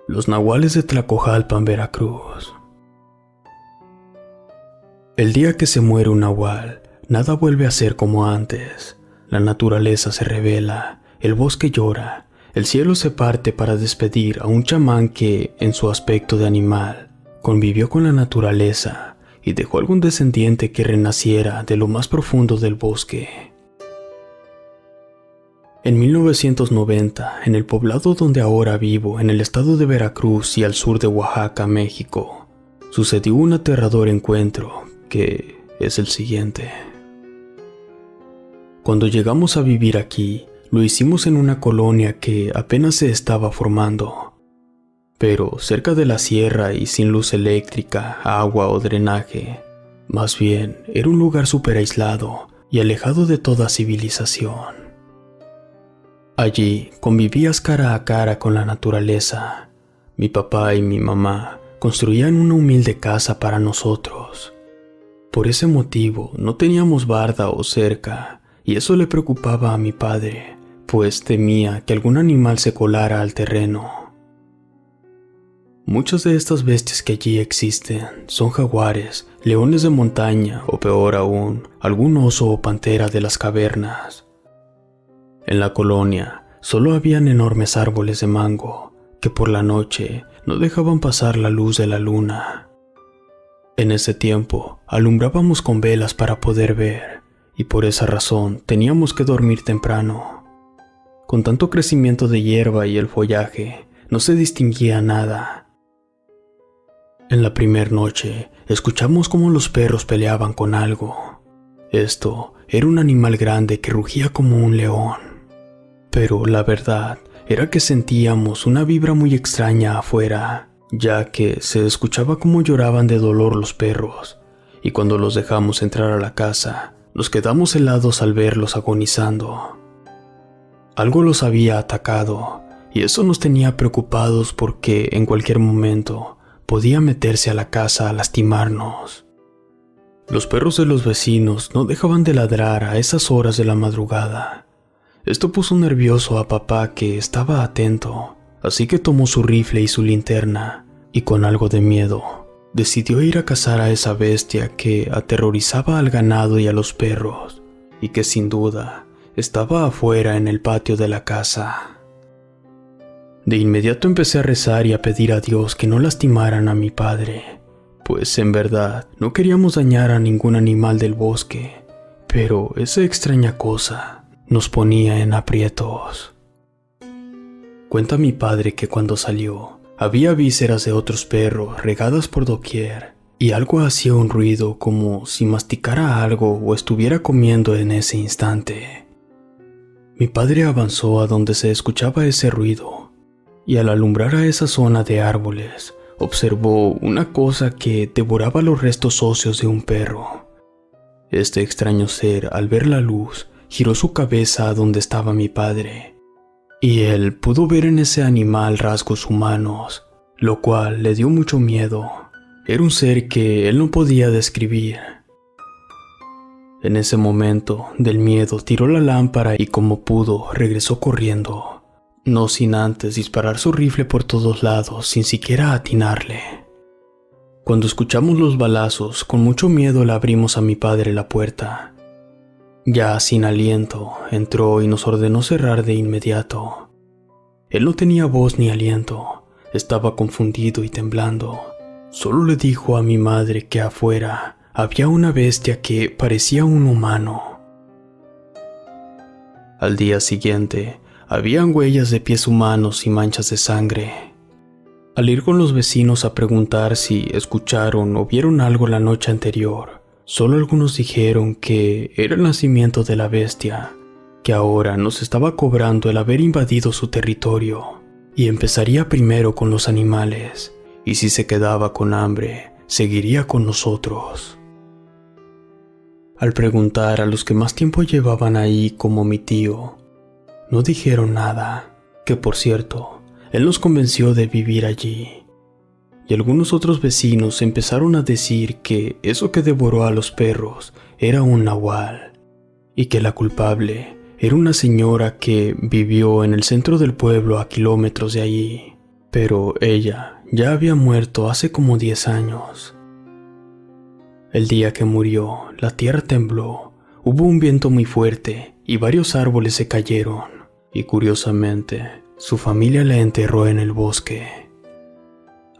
Los nahuales de Tlacojalpan, Veracruz. El día que se muere un nahual, nada vuelve a ser como antes. La naturaleza se revela, el bosque llora, el cielo se parte para despedir a un chamán que, en su aspecto de animal, convivió con la naturaleza y dejó algún descendiente que renaciera de lo más profundo del bosque. En 1990, en el poblado donde ahora vivo, en el estado de Veracruz y al sur de Oaxaca, México, sucedió un aterrador encuentro que es el siguiente. Cuando llegamos a vivir aquí, lo hicimos en una colonia que apenas se estaba formando, pero cerca de la sierra y sin luz eléctrica, agua o drenaje. Más bien, era un lugar súper aislado y alejado de toda civilización. Allí convivías cara a cara con la naturaleza. Mi papá y mi mamá construían una humilde casa para nosotros. Por ese motivo no teníamos barda o cerca, y eso le preocupaba a mi padre, pues temía que algún animal se colara al terreno. Muchas de estas bestias que allí existen son jaguares, leones de montaña o peor aún, algún oso o pantera de las cavernas. En la colonia solo habían enormes árboles de mango que por la noche no dejaban pasar la luz de la luna. En ese tiempo alumbrábamos con velas para poder ver y por esa razón teníamos que dormir temprano. Con tanto crecimiento de hierba y el follaje no se distinguía nada. En la primera noche escuchamos cómo los perros peleaban con algo. Esto era un animal grande que rugía como un león. Pero la verdad era que sentíamos una vibra muy extraña afuera, ya que se escuchaba cómo lloraban de dolor los perros, y cuando los dejamos entrar a la casa, nos quedamos helados al verlos agonizando. Algo los había atacado, y eso nos tenía preocupados porque en cualquier momento podía meterse a la casa a lastimarnos. Los perros de los vecinos no dejaban de ladrar a esas horas de la madrugada. Esto puso nervioso a papá, que estaba atento, así que tomó su rifle y su linterna, y con algo de miedo, decidió ir a cazar a esa bestia que aterrorizaba al ganado y a los perros, y que sin duda estaba afuera en el patio de la casa. De inmediato empecé a rezar y a pedir a Dios que no lastimaran a mi padre, pues en verdad no queríamos dañar a ningún animal del bosque, pero esa extraña cosa nos ponía en aprietos. Cuenta mi padre que cuando salió, había vísceras de otros perros regadas por doquier, y algo hacía un ruido como si masticara algo o estuviera comiendo en ese instante. Mi padre avanzó a donde se escuchaba ese ruido, y al alumbrar a esa zona de árboles, observó una cosa que devoraba los restos óseos de un perro. Este extraño ser, al ver la luz, giró su cabeza a donde estaba mi padre, y él pudo ver en ese animal rasgos humanos, lo cual le dio mucho miedo. Era un ser que él no podía describir. En ese momento, del miedo, tiró la lámpara y como pudo, regresó corriendo, no sin antes disparar su rifle por todos lados sin siquiera atinarle. Cuando escuchamos los balazos, con mucho miedo le abrimos a mi padre la puerta. Ya sin aliento, entró y nos ordenó cerrar de inmediato. Él no tenía voz ni aliento, estaba confundido y temblando. Solo le dijo a mi madre que afuera había una bestia que parecía un humano. Al día siguiente, habían huellas de pies humanos y manchas de sangre. Al ir con los vecinos a preguntar si escucharon o vieron algo la noche anterior, solo algunos dijeron que era el nacimiento de la bestia, que ahora nos estaba cobrando el haber invadido su territorio, y empezaría primero con los animales, y si se quedaba con hambre, seguiría con nosotros. Al preguntar a los que más tiempo llevaban ahí, como mi tío, no dijeron nada, que por cierto, él nos convenció de vivir allí. Y algunos otros vecinos empezaron a decir que eso que devoró a los perros era un nahual, y que la culpable era una señora que vivió en el centro del pueblo a kilómetros de allí, pero ella ya había muerto hace como 10 años. El día que murió, la tierra tembló, hubo un viento muy fuerte y varios árboles se cayeron, y curiosamente, su familia la enterró en el bosque.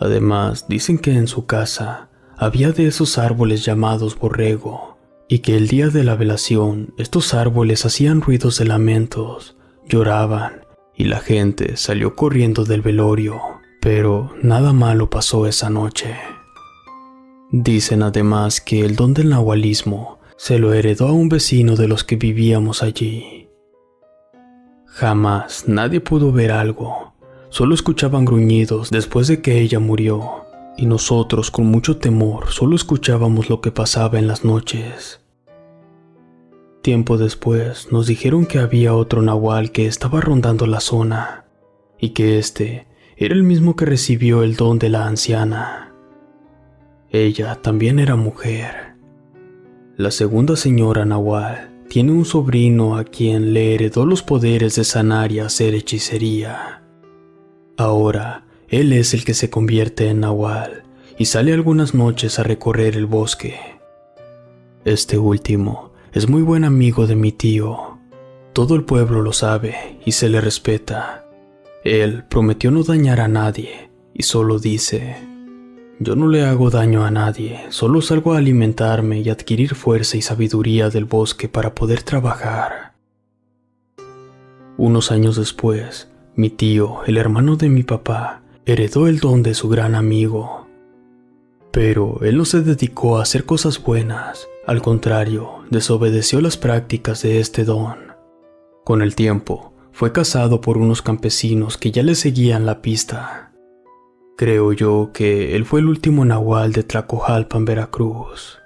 Además, dicen que en su casa había de esos árboles llamados borrego, y que el día de la velación estos árboles hacían ruidos de lamentos, lloraban, y la gente salió corriendo del velorio, pero nada malo pasó esa noche. Dicen además que el don del nahualismo se lo heredó a un vecino de los que vivíamos allí. Jamás nadie pudo ver algo, solo escuchaban gruñidos después de que ella murió, y nosotros con mucho temor solo escuchábamos lo que pasaba en las noches. Tiempo después nos dijeron que había otro nahual que estaba rondando la zona, y que este era el mismo que recibió el don de la anciana. Ella también era mujer. La segunda señora nahual tiene un sobrino a quien le heredó los poderes de sanar y hacer hechicería. Ahora, él es el que se convierte en nahual y sale algunas noches a recorrer el bosque. Este último es muy buen amigo de mi tío. Todo el pueblo lo sabe y se le respeta. Él prometió no dañar a nadie y solo dice: yo no le hago daño a nadie, solo salgo a alimentarme y adquirir fuerza y sabiduría del bosque para poder trabajar. Unos años después, mi tío, el hermano de mi papá, heredó el don de su gran amigo. Pero él no se dedicó a hacer cosas buenas, al contrario, desobedeció las prácticas de este don. Con el tiempo, fue cazado por unos campesinos que ya le seguían la pista. Creo yo que él fue el último nahual de Tlacojalpan, Veracruz.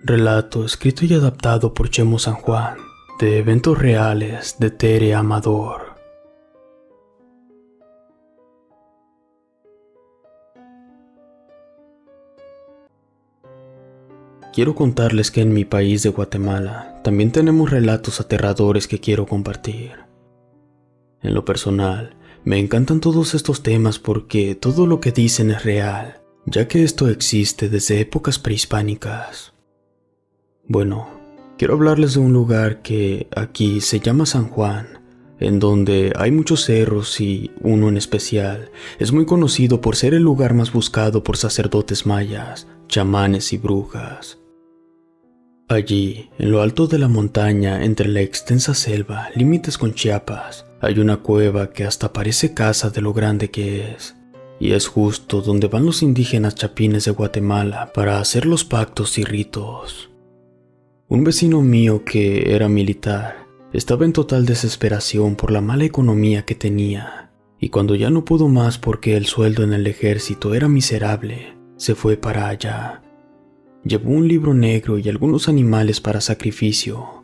Relato escrito y adaptado por Chemo San Juan, de Eventos Reales de Tere Amador. Quiero contarles que en mi país de Guatemala también tenemos relatos aterradores que quiero compartir. En lo personal, me encantan todos estos temas porque todo lo que dicen es real, ya que esto existe desde épocas prehispánicas. Bueno, quiero hablarles de un lugar que aquí se llama San Juan, en donde hay muchos cerros y uno en especial es muy conocido por ser el lugar más buscado por sacerdotes mayas, chamanes y brujas. Allí, en lo alto de la montaña, entre la extensa selva, límites con Chiapas, hay una cueva que hasta parece casa de lo grande que es, y es justo donde van los indígenas chapines de Guatemala para hacer los pactos y ritos. Un vecino mío que era militar estaba en total desesperación por la mala economía que tenía, y cuando ya no pudo más porque el sueldo en el ejército era miserable, se fue para allá. Llevó un libro negro y algunos animales para sacrificio.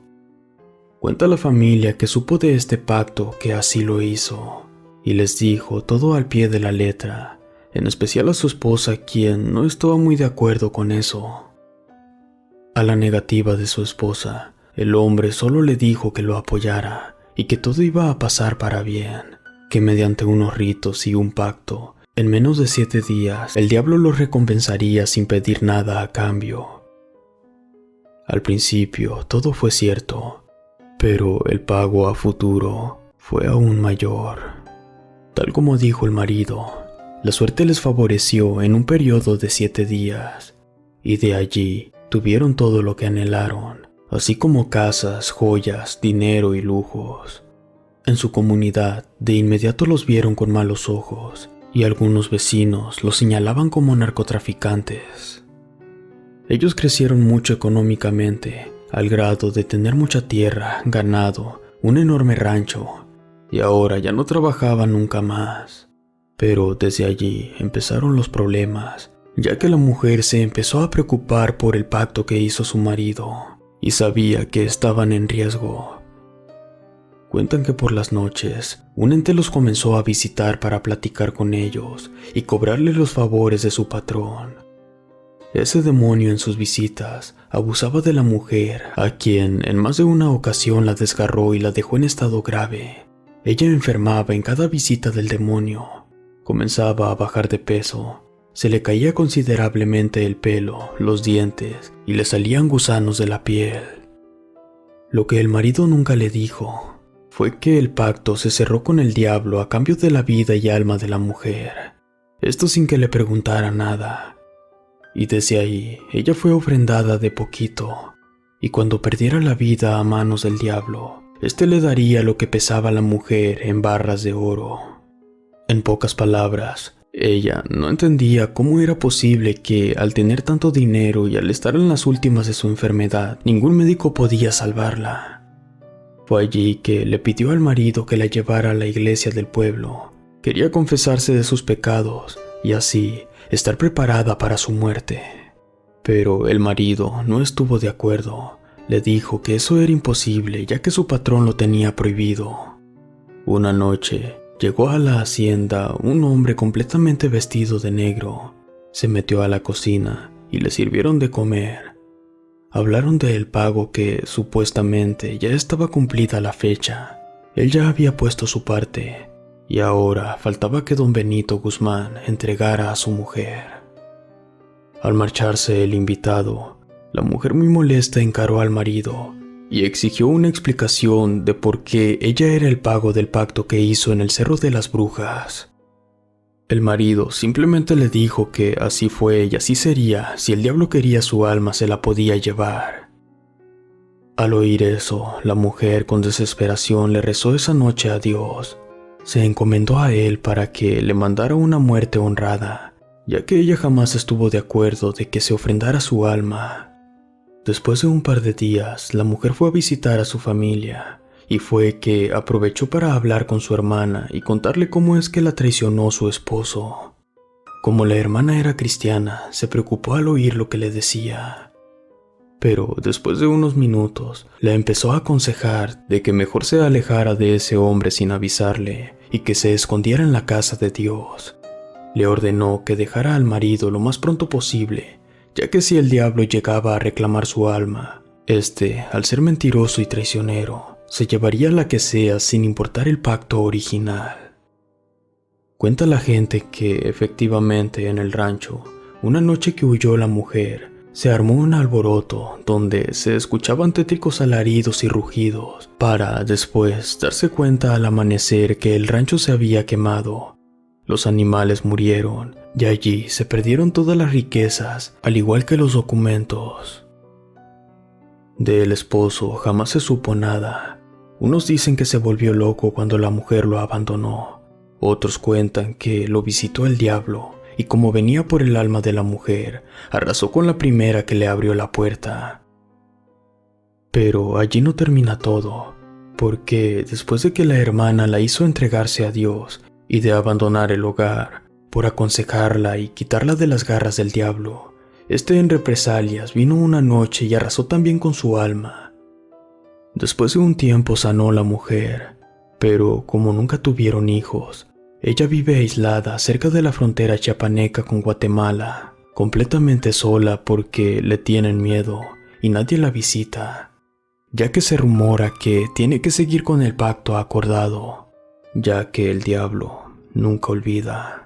Cuenta la familia que supo de este pacto que así lo hizo, y les dijo todo al pie de la letra, en especial a su esposa, quien no estaba muy de acuerdo con eso. A la negativa de su esposa, el hombre solo le dijo que lo apoyara y que todo iba a pasar para bien, que mediante unos ritos y un pacto, en menos de 7 días, el diablo lo recompensaría sin pedir nada a cambio. Al principio todo fue cierto, pero el pago a futuro fue aún mayor. Tal como dijo el marido, la suerte les favoreció en un periodo de 7 días, y de allí tuvieron todo lo que anhelaron, así como casas, joyas, dinero y lujos. En su comunidad, de inmediato los vieron con malos ojos, y algunos vecinos los señalaban como narcotraficantes. Ellos crecieron mucho económicamente, al grado de tener mucha tierra, ganado, un enorme rancho, y ahora ya no trabajaban nunca más. Pero desde allí empezaron los problemas, ya que la mujer se empezó a preocupar por el pacto que hizo su marido, y sabía que estaban en riesgo. Cuentan que por las noches, un ente los comenzó a visitar para platicar con ellos y cobrarle los favores de su patrón. Ese demonio en sus visitas abusaba de la mujer, a quien en más de una ocasión la desgarró y la dejó en estado grave, Ella enfermaba en cada visita del demonio. Comenzaba a bajar de peso. Se le caía considerablemente el pelo, los dientes y le salían gusanos de la piel. Lo que el marido nunca le dijo fue que el pacto se cerró con el diablo a cambio de la vida y alma de la mujer. Esto sin que le preguntara nada. Y desde ahí, ella fue ofrendada de poquito. Y cuando perdiera la vida a manos del diablo, este le daría lo que pesaba la mujer en barras de oro. En pocas palabras, ella no entendía cómo era posible que, al tener tanto dinero y al estar en las últimas de su enfermedad, ningún médico podía salvarla. Fue allí que le pidió al marido que la llevara a la iglesia del pueblo. Quería confesarse de sus pecados y así estar preparada para su muerte. Pero el marido no estuvo de acuerdo. Le dijo que eso era imposible, ya que su patrón lo tenía prohibido. Una noche, llegó a la hacienda un hombre completamente vestido de negro. Se metió a la cocina y le sirvieron de comer. Hablaron del pago que, supuestamente, ya estaba cumplida la fecha. Él ya había puesto su parte, y ahora faltaba que don Benito Guzmán entregara a su mujer. Al marcharse el invitado, la mujer muy molesta encaró al marido y exigió una explicación de por qué ella era el pago del pacto que hizo en el Cerro de las Brujas. El marido simplemente le dijo que así fue y así sería. Si el diablo quería su alma, se la podía llevar. Al oír eso, la mujer con desesperación le rezó esa noche a Dios. Se encomendó a él para que le mandara una muerte honrada, ya que ella jamás estuvo de acuerdo de que se ofrendara su alma. Después de un par de días, la mujer fue a visitar a su familia, y fue que aprovechó para hablar con su hermana y contarle cómo es que la traicionó su esposo. Como la hermana era cristiana, se preocupó al oír lo que le decía. Pero después de unos minutos, la empezó a aconsejar de que mejor se alejara de ese hombre sin avisarle y que se escondiera en la casa de Dios. Le ordenó que dejara al marido lo más pronto posible, ya que si el diablo llegaba a reclamar su alma, al ser mentiroso y traicionero, se llevaría la que sea sin importar el pacto original. Cuenta la gente que, efectivamente, en el rancho, una noche que huyó la mujer, se armó un alboroto donde se escuchaban tétricos alaridos y rugidos, para después darse cuenta al amanecer que el rancho se había quemado. Los animales murieron y allí se perdieron todas las riquezas, al igual que los documentos. Del esposo jamás se supo nada. Unos dicen que se volvió loco cuando la mujer lo abandonó. Otros cuentan que lo visitó el diablo y, como venía por el alma de la mujer, arrasó con la primera que le abrió la puerta. Pero allí no termina todo, porque después de que la hermana la hizo entregarse a Dios y de abandonar el hogar, por aconsejarla y quitarla de las garras del diablo, en represalias vino una noche y arrasó también con su alma. Después de un tiempo sanó la mujer, pero como nunca tuvieron hijos, ella vive aislada cerca de la frontera chiapaneca con Guatemala, completamente sola porque le tienen miedo y nadie la visita, ya que se rumora que tiene que seguir con el pacto acordado, ya que el diablo nunca olvida.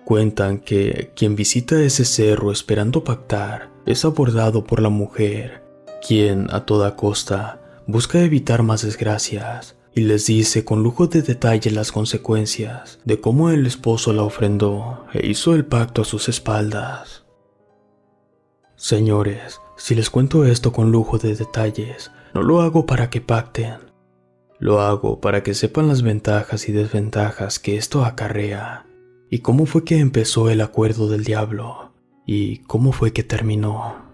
Cuentan que quien visita ese cerro esperando pactar es abordado por la mujer, quien a toda costa busca evitar más desgracias y les dice con lujo de detalle las consecuencias de cómo el esposo la ofrendó e hizo el pacto a sus espaldas. Señores, si les cuento esto con lujo de detalles, no lo hago para que pacten. Lo hago para que sepan las ventajas y desventajas que esto acarrea, y cómo fue que empezó el acuerdo del diablo, y cómo fue que terminó.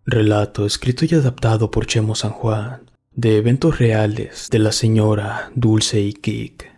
Relato escrito y adaptado por Chemo San Juan, de eventos reales de la señora Dulce y Kik.